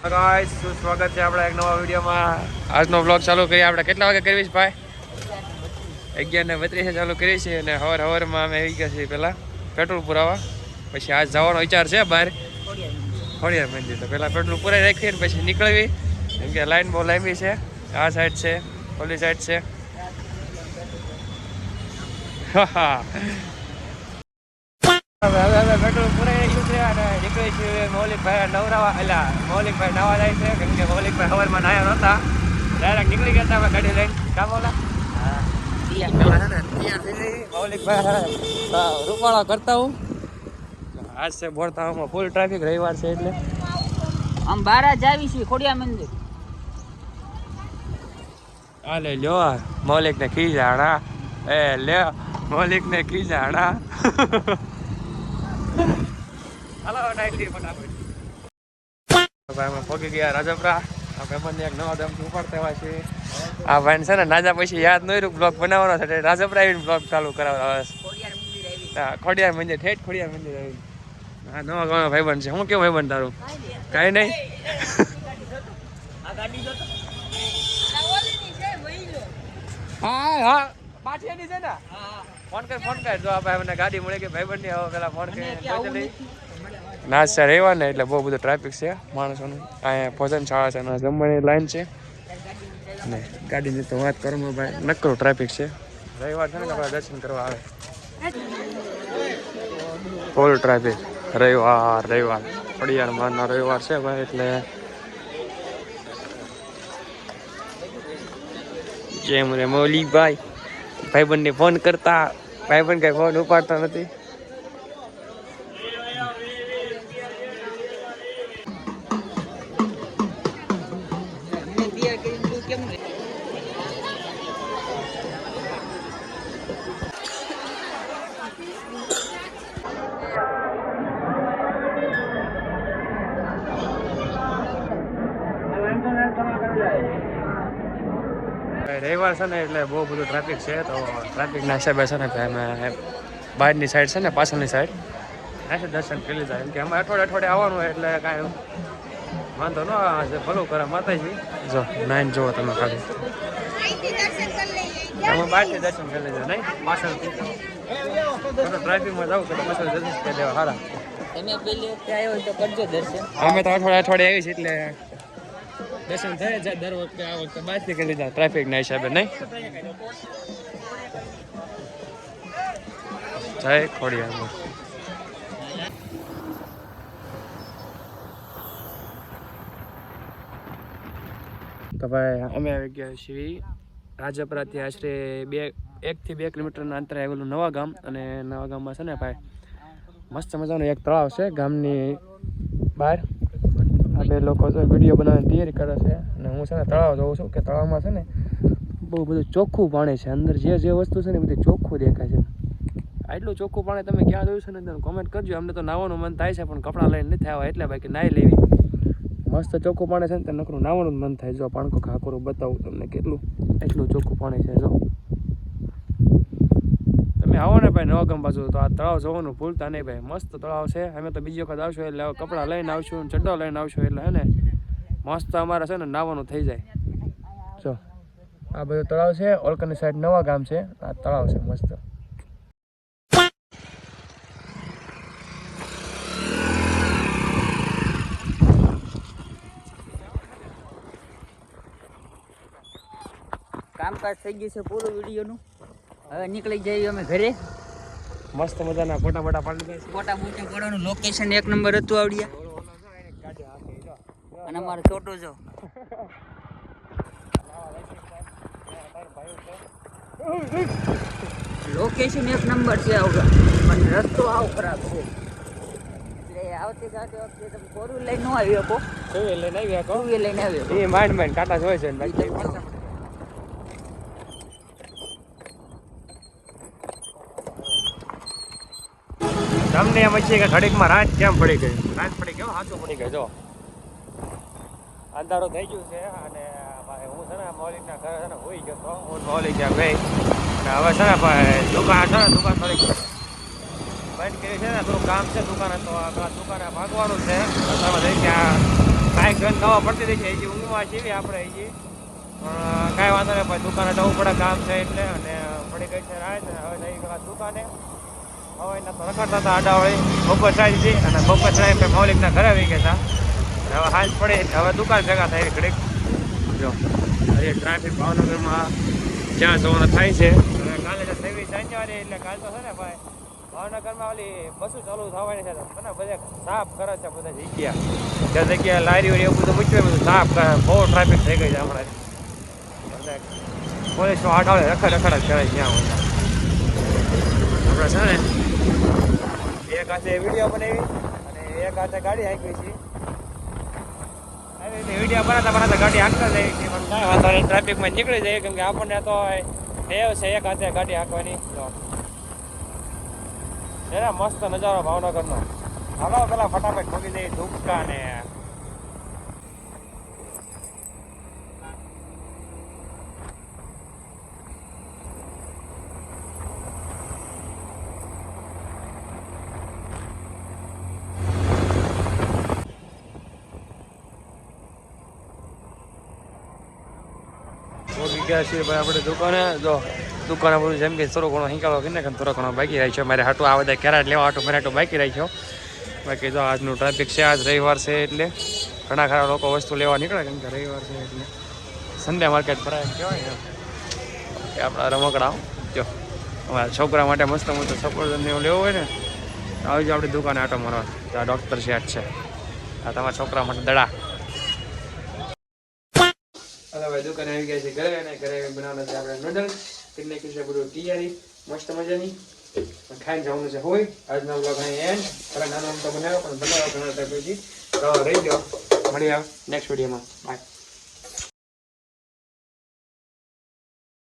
Guys સ્વાગત છે આપણા એક નવા વિડીયોમાં. આજનો વ્લોગ ચાલુ કરીએ. આપણે કેટલા વાગે કરવી ભાઈ? 11:32 ચાલુ કરી છે અને હવારમાં અમે આવી ગયા છીએ પહેલાં પેટ્રોલ પુરાવા. પછી આજ જવાનો વિચાર છે બહાર ખોડિયાર મંદિર. તો પહેલાં પેટ્રોલ પુરાઈ રાખીએ ને પછી નીકળવી, કેમ કે લાઈન બહુ લાંબી છે. આ સાઈડ છે, ઓલી સાઈડ છે. હવે પેટ્રોલ પુરાઈ રહ્યું છે અને નીકળી છીએ મૌલિકભાઈ નવરાવા. એટલે મૌલિકભાઈ નાવા જાય છે, કેમ કે મૌલિકભાઈ સવારમાં નાયા નહોતા, ડાયરેક્ટ નીકળી ગયા હતા ગાડી લઈને. કામ ઓલા મૌલિકભાઈ રૂપાળા કરતા હું આજ છે બોરતામાં ફૂલ ટ્રાફિક. રવિવાર છે એટલે આમ બહાર જ આવી છે ખોડિયાર મંદિર. હાલે લ્યો મૌલિક ને ખીજાણા. એ લ્યો મૌલિક ને ખીજાણા. હાલો નાઈટી ફટાફટ. ભાઈ અમે પહોંચી ગયા રાજપરા. આ ભાઈબંધને એક નવા દમથી ઉપાડતા હોય છે. આ ભાઈ છે ને નાજા પછી યાદ ન રહ્યું બ્લોગ બનાવવાનો છે, રાજપરા આવીને બ્લોગ ચાલુ કરાવવાનો. હા ખોડિયાર મંદિર, ઠેઠ ખોડિયાર મંદિર આવીને. હા નવા ઘણો ભાઈબંધ છે. હું કેવું ભાઈબંધ તારું? કાંઈ નહીં. હા હા પાછી એની છે ને. ફોન કર જો આ ભાઈ મને ગાડી મળી ગઈ ભાઈબંધ ની. હવે પેલા ફોન કરી નાસ્તા રહેવા ને એટલે બહુ બધું ટ્રાફિક છે માણસોનું. અહીંયા ભોજનશાળા છે, જમવાની લાઈન છે ને ગાડીની તો વાત કરો ભાઈ, નકરો ટ્રાફિક છે. રવિવાર છે ને આપણા દર્શન કરવા આવે. ફૂલ ટ્રાફિક રવિવાર ખોડિયારમાંનો રવિવાર છે ભાઈ. એટલે જેમ રે મૌલિકભાઈ ભાઈબંધને ફોન કરતા, ભાઈબંધ કઈ ફોન ઉપાડતા નથી. રવિવાર છે ને એટલે બહુ બધું ટ્રાફિક છે. તો ટ્રાફિકના હિસાબે છે ને અમે બહારની સાઈડ છે ને પાછળની સાઈડ ત્યાંથી દર્શન કરી લીધા. કેમ કે અમે અઠવાડિયે આવવાનું હોય એટલે કાંઈ વાંધો ન આવે. ભલું કરે માતાજી. જો નાઈન જુઓ તમે ખાલી. અમે બહારથી દર્શન કરી લીધા નહીં પાછળથી. ટ્રાફિકમાં જાવ તો પાછળ દર્શન કરી દેવા સારા. તમે પેલી વખતે આવ્યો તો કરજો દર્શન. અમે તો અઠવાડિયે આવી છે એટલે દર્શન થાય જાય દર વખતે. આ વખતે બહારથી કરી લીધા ટ્રાફિકના હિસાબે નહીં. જય ખોડિયાર. તો ભાઈ અમે આવી ગયા છીએ રાજપરાથી આશરે 1 થી 2 કિલોમીટરના અંતરે આવેલું નવા ગામ. અને નવા ગામમાં છે ને ભાઈ મસ્ત મજાનું એક તળાવ છે ગામની બહાર. આ બે લોકો તો વિડીયો બનાવવાની તૈયારી કરે છે અને હું છે ને તળાવ જોઉં છું કે તળાવમાં છે ને બહુ બધું ચોખ્ખું પાણી છે. અંદર જે વસ્તુ છે ને બધી ચોખ્ખું દેખાય છે. આટલું ચોખ્ખું પાણી તમે ક્યાં જોયું છે ને અંદર કોમેન્ટ કરજો. અમને તો નાવાનું મન થાય છે પણ કપડાં લઈને નથી આવ્યા એટલે બાકી નાહી લેવી. મસ્ત ચોખ્ખું પાણી છે ને ત્યાં નકરું નાવાનું મન થાય. જો પાણકો ખાકોરું બતાવું તમને એટલું ચોખ્ખું પાણી છે. જો તમે આવો ને ભાઈ નવા ગામ બાજુ તો આ તળાવ જોવાનું ભૂલતા નહીં ભાઈ. મસ્ત તળાવ છે. અમે તો બીજી વખત આવશું એટલે કપડાં લઈને આવશું, ચડ્ડો લઈને આવશું એટલે હે ને મસ્ત અમારે છે ને નાવાનું થઈ જાય. જો આ બધું તળાવ છે. ઓલકરની સાઈડ નવા ગામ છે. આ તળાવ છે મસ્ત. કામકાજ થઈ ગયું છે પૂરું વિડીયોનું. હવે નીકળી જઈએ અમે ઘરે. મસ્ત મજાના ફોટા પાડી દે. ફોટા મોટા પાડવાનું લોકેશન 1 નંબર હતું આવડિયા. અને અમારો છોટો જો લોકેશન 1 નંબર છે આવડા, પણ રસ્તો આવ ખરાબ છે. એટલે આવતી જાતે વખતે તમે 4 લઈને ન આવી શકો. 2 લઈને આવી શકો. 2 લઈને આવ્યો એ માંડ કાંટા જોઈ છે ને બાકી તમને એમ છે કે ઘડીકમાં રાત કેમ પડી ગઈ? રાત પડી ગયો, હાથું પડી ગયો. જો અંધારો થઈ ગયું છે અને ભાઈ હું છે ને મૌલિકના ઘરે છે ને હોઈ ગયો તો હું મૌલિક ત્યાં ગઈ અને હવે છે ને ભાઈ દુકાન છે ને દુકાન થોડીક સાઈડ કરી છે ને થોડું કામ છે દુકાને, તો દુકાને ભાગવાનું છે રસ્તામાં થઈ ત્યાં બાઇક ગન થવા પડતી રહી છે. હજી ઊંઘમાં છીએ આપણે હજી, પણ કાંઈ વાંધો નહીં ભાઈ, દુકાને જવું પડે કામ છે એટલે. અને પડી ગઈ છે રાત, હવે જઈ ગયા દુકાને. હવે એના તો રખડતા હતા આડાવાળી બપોર સાઈડ હતી, અને બપોર સાઈડ મૌલિકના ઘરે આવી ગયા હતા. હવે હાલ પડે હવે દુકાન ભેગા થાય ઘડીક. જો હજી ટ્રાફિક ભાવનગરમાં જ્યાં જવાનું થાય છે. હવે કાલે તો 23 જાન્યુઆરી એટલે કાલ તો છે ને ભાઈ ભાવનગરમાં ઓલી બસો ચાલુ થવાની છે, મને બધા સાફ કરે છે બધા જગ્યા, જે જગ્યાએ લારી હોય એવું બધું મૂક્યું બધું સાફ કરે. બહુ ટ્રાફિક થઈ ગઈ છે હમણાં. પોલીસ નો આઠ રખડ જ કરે જ્યાં હોય. આપણે છે ને એક હાથે વિડીયો બનાવી અને એક હાથે ગાડી હાંકવી છે. વિડીયો બનાવતા ગાડી હાંકતા જાય છે, પણ કાંઈ વાંધો નહીં, ટ્રાફિકમાં નીકળી જાય. કેમ કે આપણને તો ટેવ છે એક હાથે ગાડી હાંકવાની. એના મસ્ત નજારો ભાવનગરનો. હાલો પેલા ફટાફટ મૂકી દઈએ ધૂપકા ને. ગયા છીએ ભાઈ આપણે દુકાને. જો દુકાને બધું જેમ કે થોડો ઘણો હિંકાળો કરીને થોડો ઘણો બાકી રહી છે. મારે હાટું આ બધા કેરેટ લેવા હાટું મારે હાટું બાકી રહી છે. બાકી જો આજનું ટ્રાફિક છે, આજ રવિવાર છે એટલે ઘણા ખરા લોકો વસ્તુ લેવા નીકળે, કેમ કે રવિવાર છે એટલે સન્ડે માર્કેટ ભરાય એમ કહેવાય ને. એ આપણા રમકડા જો અમારા છોકરા માટે મસ્ત મસ્ત સફરજન એવું લેવું હોય ને આવી જ આપણી દુકાને આટો મારવા. આ ડૉક્ટર શેઠ છે, આ તમારા છોકરા માટે દડા. હવે ભાઈ દુકાને આવી ગયા છે ઘરે, અને ઘરે બનાવવાના છે આપણે નૂડલ્સ. એટલે કે છે બધું તૈયારી મસ્ત મજાની, ખાઈને જવાનું છે હોય. આજનો બ્લોગ અહીં એન્ડ. નાનો તો બનાવ્યો પણ બનાવ્યો ઘણા ટાઈમ પછી રહી ગયો. મળીએ નેક્સ્ટ વિડીયોમાં. બાય.